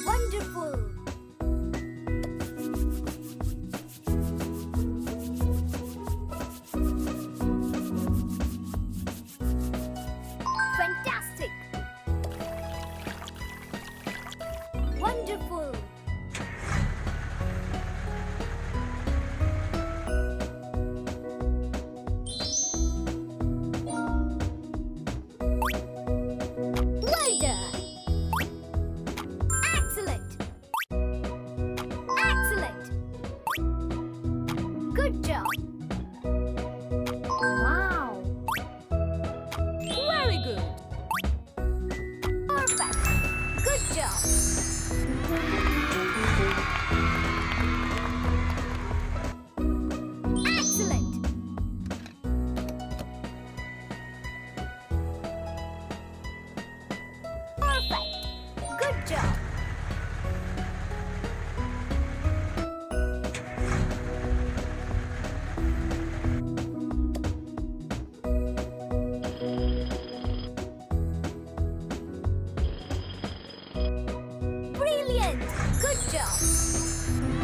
Wonderful! Fantastic! Wonderful! Well done! Excellent! Excellent! Good job! Wow! Very good. Perfect! Good job! Excellent! Perfect! Good job! Brilliant! Good job!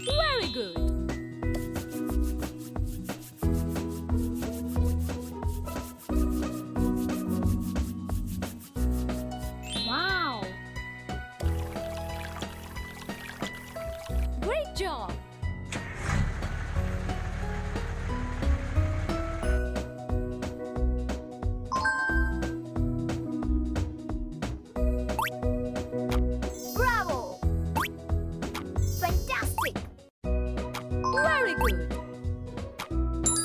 Very good. Wow. Great job. Bravo! Fantastic! Very good.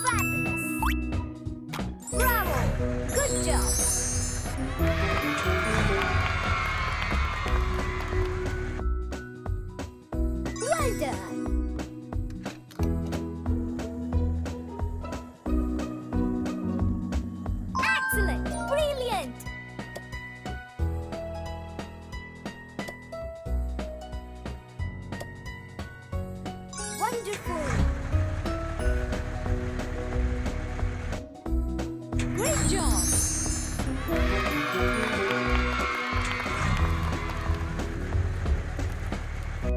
Fabulous! Bravo! Good job! Well done! Excellent! Brilliant! Wonderful! Great job.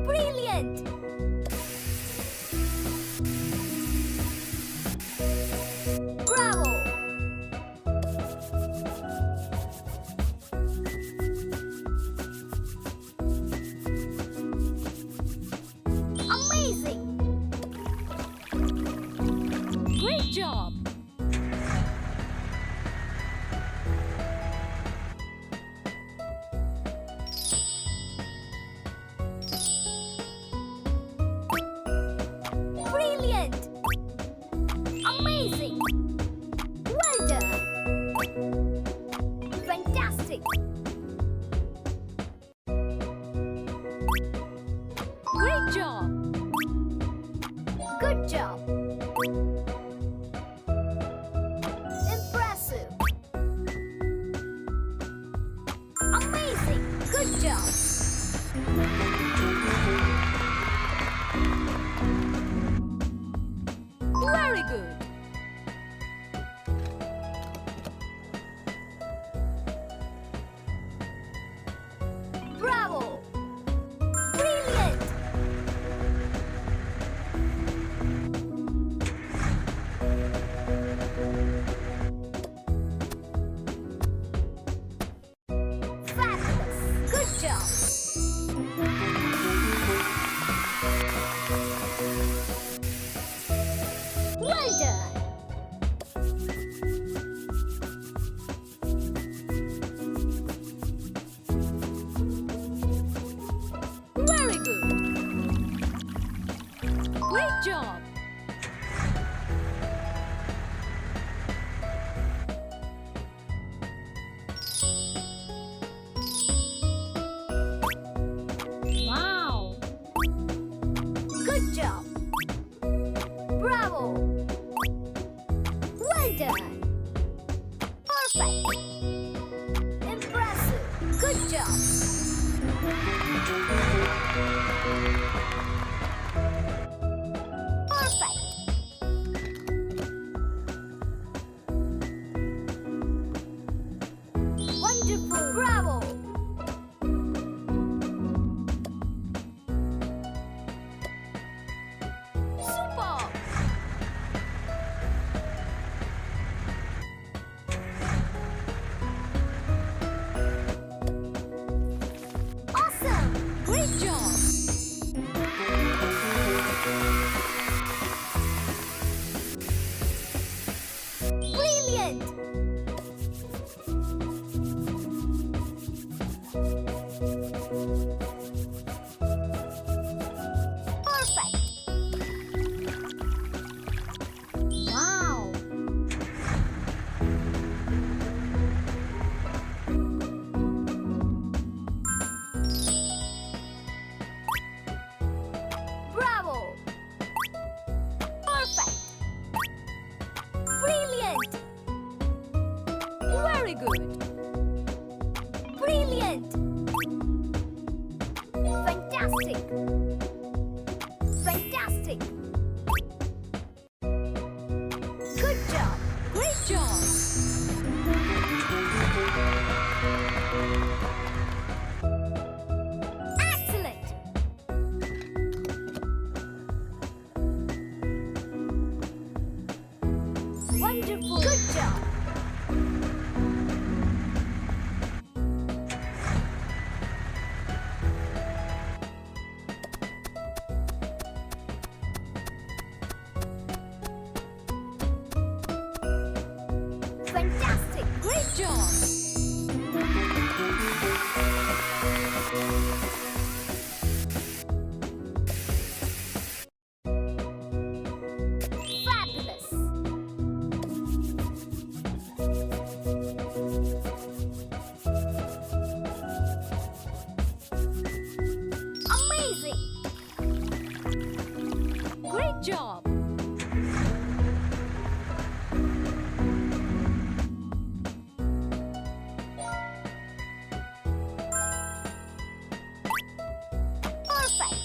Brilliant! Bravo! Amazing! Great job. Brilliant! Amazing! Well done! Fantastic! Great job. Good job! Impressive! Amazing! Good job! Very good. Perfect. Wonderful. Bravo. Super. Awesome. Great job. Brilliant. Perfect. Wow. Bravo. Perfect. Brilliant. Very good. Brilliant. Fantastic. Fantastic. Good job. Great job. Excellent. Wonderful. Good job. Fantastic. Great job. Fabulous. Amazing. Great job. Perfect.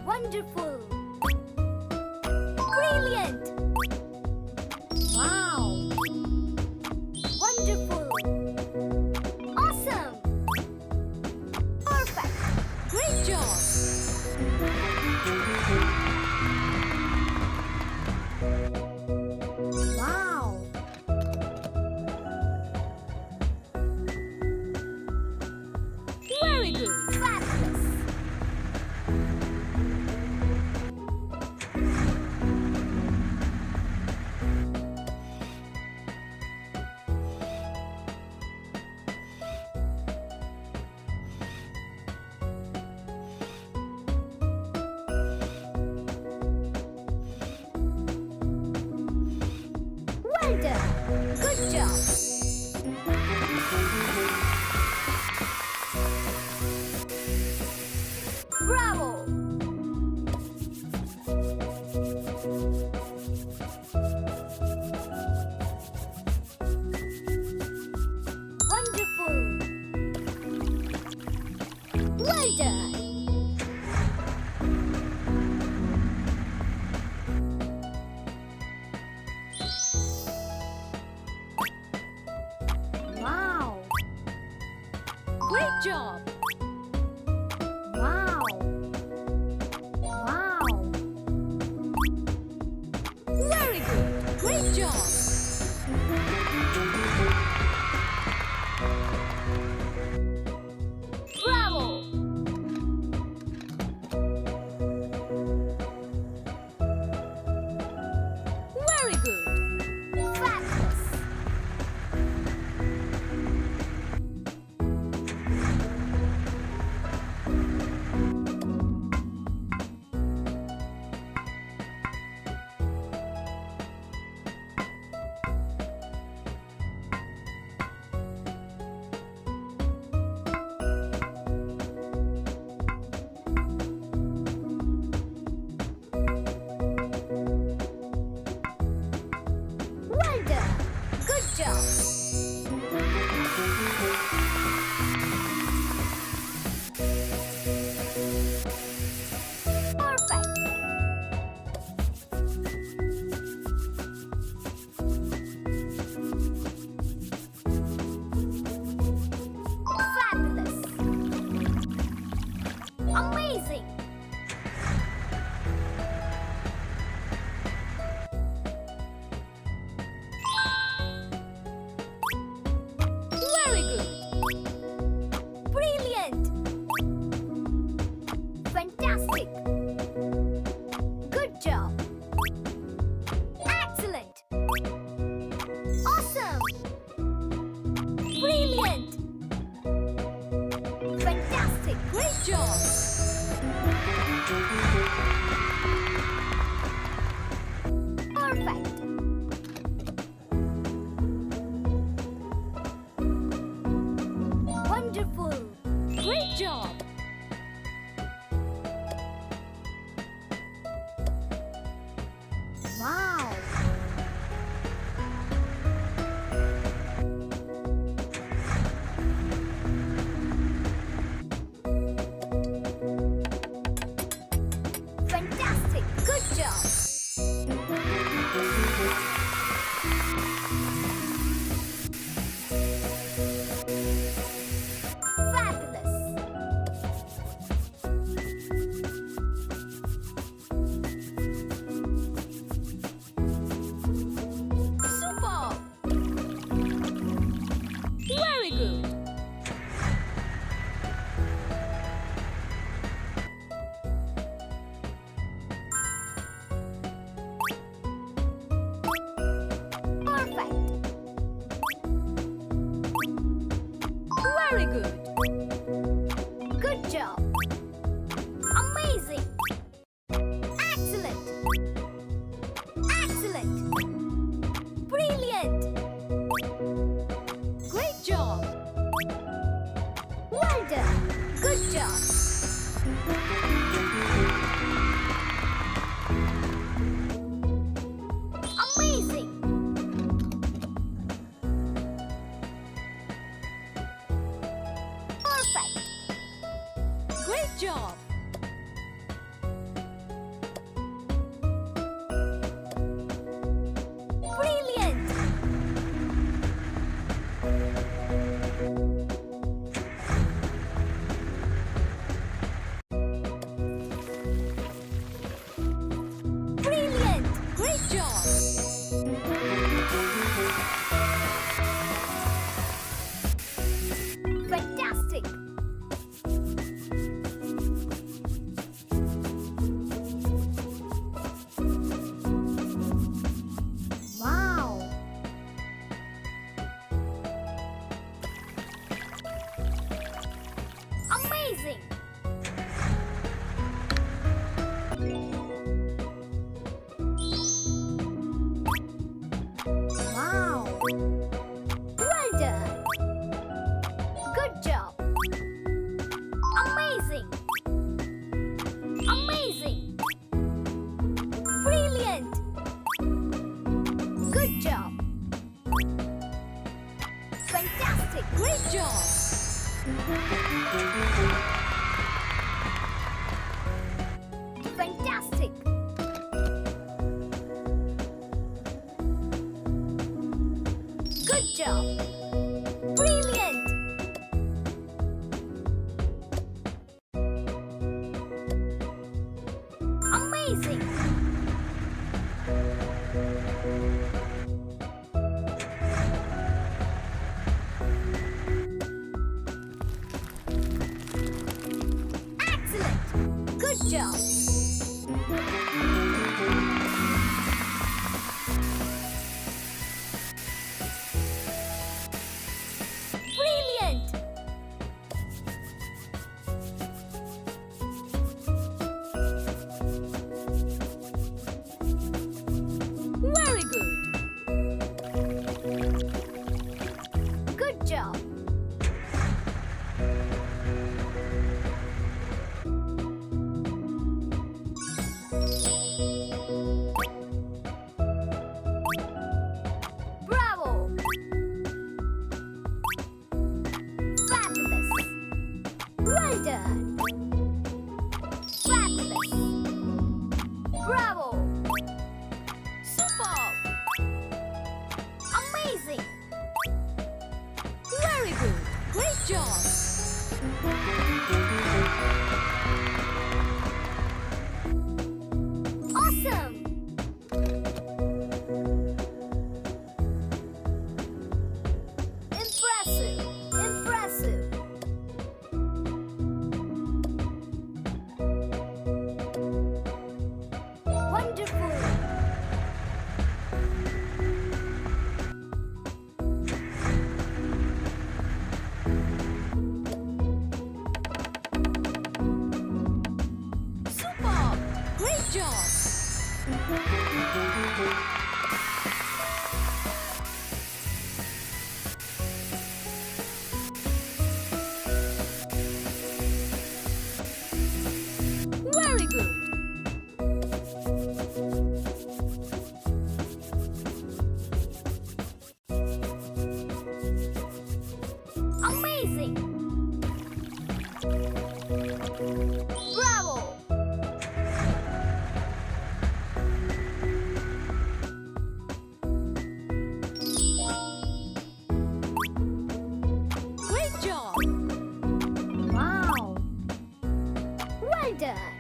Wonderful. Brilliant. Wow. Wonderful. Awesome. Perfect. Great job. Wow. Very good. Fabulous. Well done. Good job. Bravo. Wonderful. Well done. Wow. Great job. Wow. Wow. Very good. Great job. Bravo. Very good. Fabulous. Very good. Good job. Amazing. Excellent. Excellent. Brilliant. Great job. Well done. Good job. Amazing. Perfect. Great job. Brilliant. Brilliant. Great job. Fantastic. Wow. Amazing. Wow. Well done. Good job. Amazing. Amazing. Brilliant. Good job. Fantastic. Great job. Fantastic. Good job. Brilliant. Amazing. Excellent. Good job. Brilliant. Very good. Good job. Bravo. Fabulous. Well done. Fabulous. Bravo. Superb. Amazing. Very good. Great job. Awesome. Impressive. Impressive. Wonderful. Superb. Great job. Very good. Amazing. Bravo. Great job. Wow. Well done.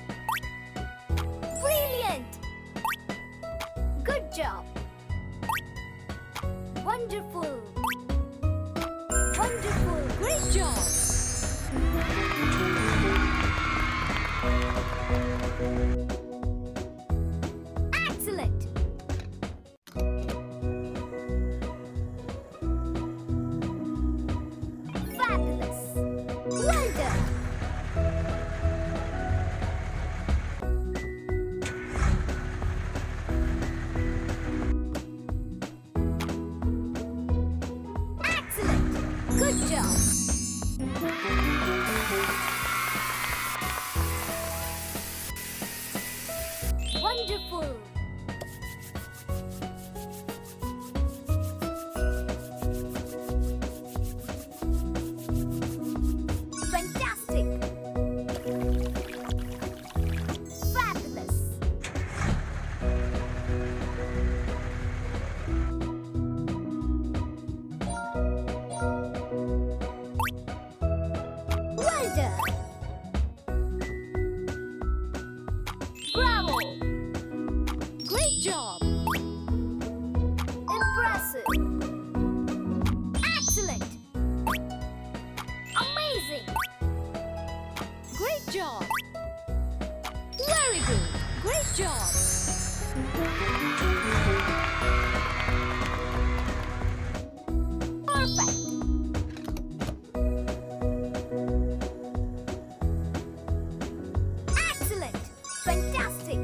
Brilliant. Good job. Wonderful. Wonderful. Great job. Excellent. Fabulous. job. Wonderful. Fantastic. Fabulous. Well done. Bravo. Great job. Impressive. Excellent. Amazing. Great job. Very good. Great job. Perfect. Excellent. Fantastic.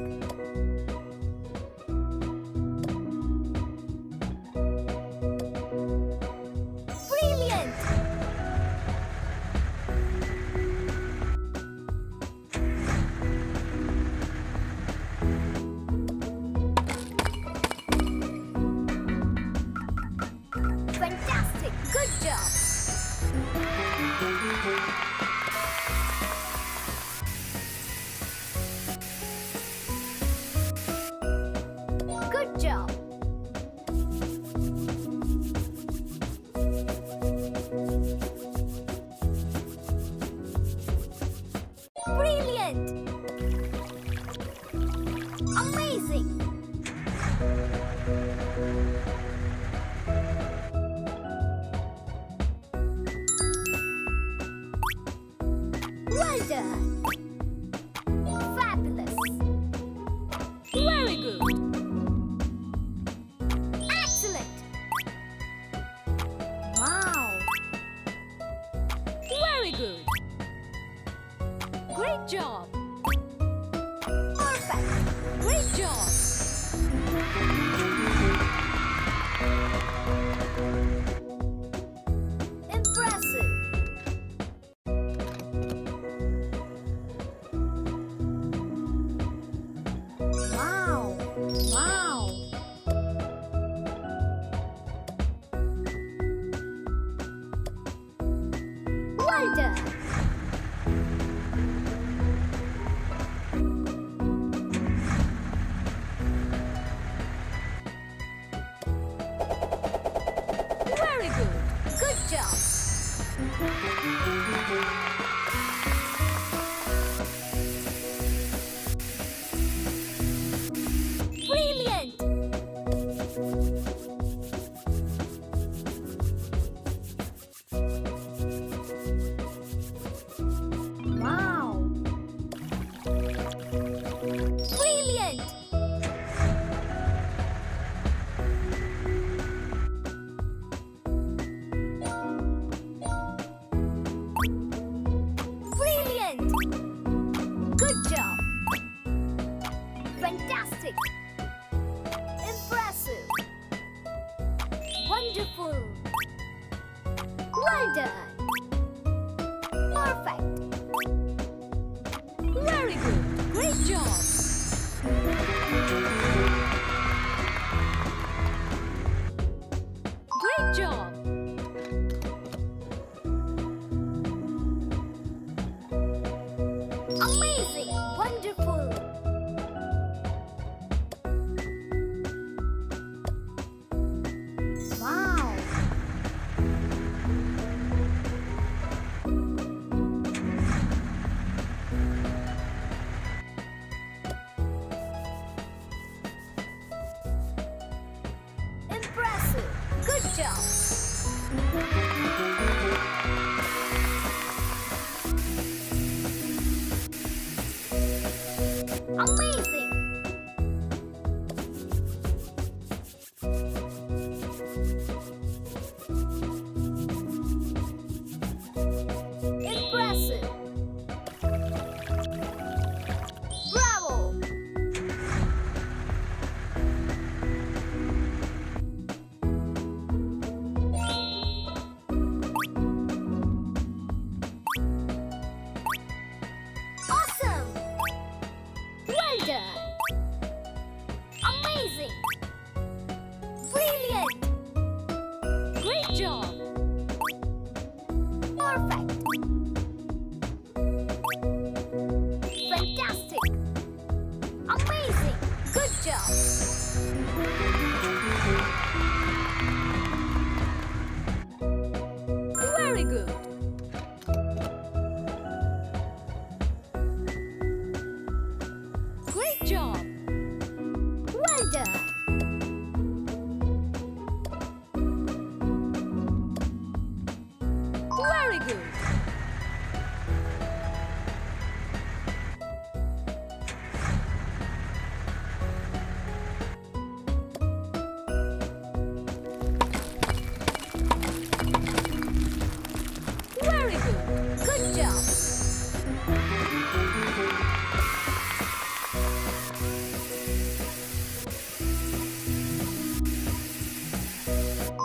Brilliant. Fantastic. Good job. Good job. Brilliant. Amazing. Well done. Fabulous. Very good. Excellent. Wow. Very good. Great job. Perfect. Great job. Impressive. Wow. Wow. Well done. Very good. Good job. Brilliant. Wow. Brilliant. Brilliant. Good job. Fantastic. Impressive. Wonderful. Well done. Perfect. Very good. Great job. Great job. Amazing. Wonderful. Wow. Impressive. Good job. Very good. Very good. Good job.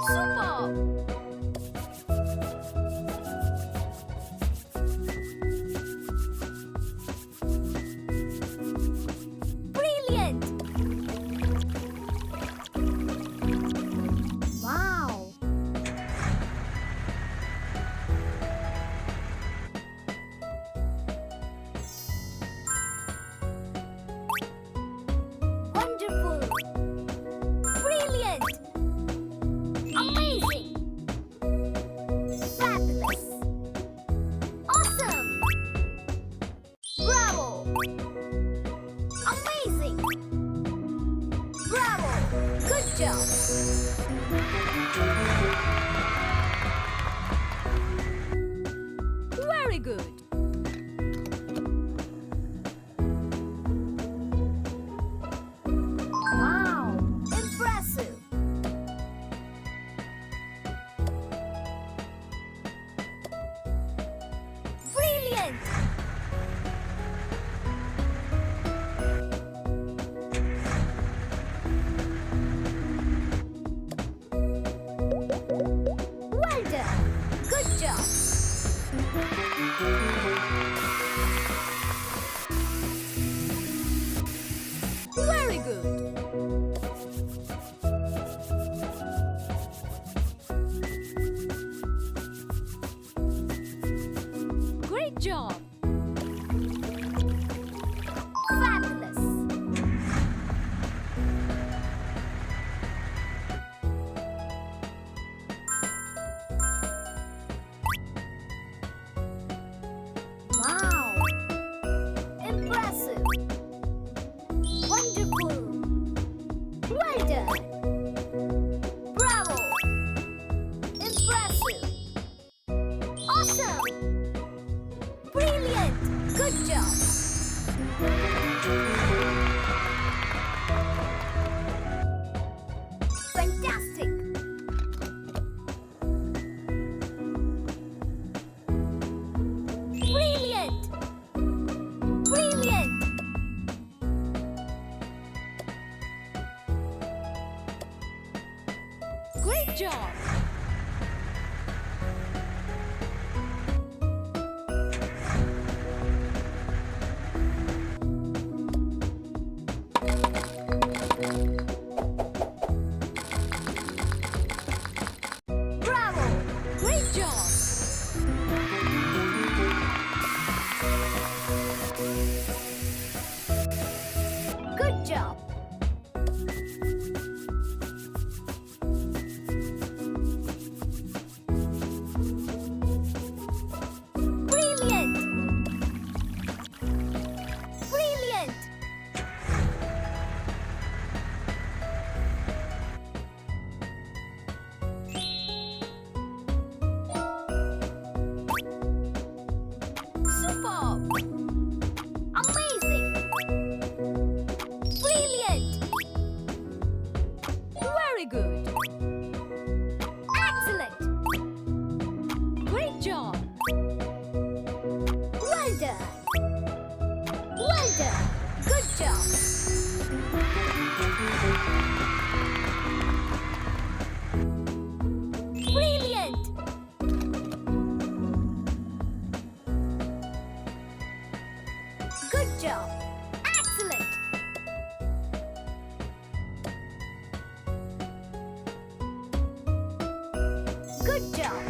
Superb. Brilliant. Wow. Wonderful. Brilliant. Amazing. Fabulous. Awesome. Bravo. Amazing. Bravo. Good job. Very good. Wow. Impressive. Brilliant. Well done. Good job. Very good. Great job. Fabulous. Wow. Impressive. Wonderful. Well done. Bravo. Impressive. Awesome. Brilliant. Good job. Fantastic. Brilliant. Brilliant. Great job. Bravo. Great job. Good job. Brilliant. Brilliant. Superb. Amazing. Brilliant. Very good. Excellent. Great job. Well done. Well done. Good job. Brilliant. Good job. Excellent. Good job.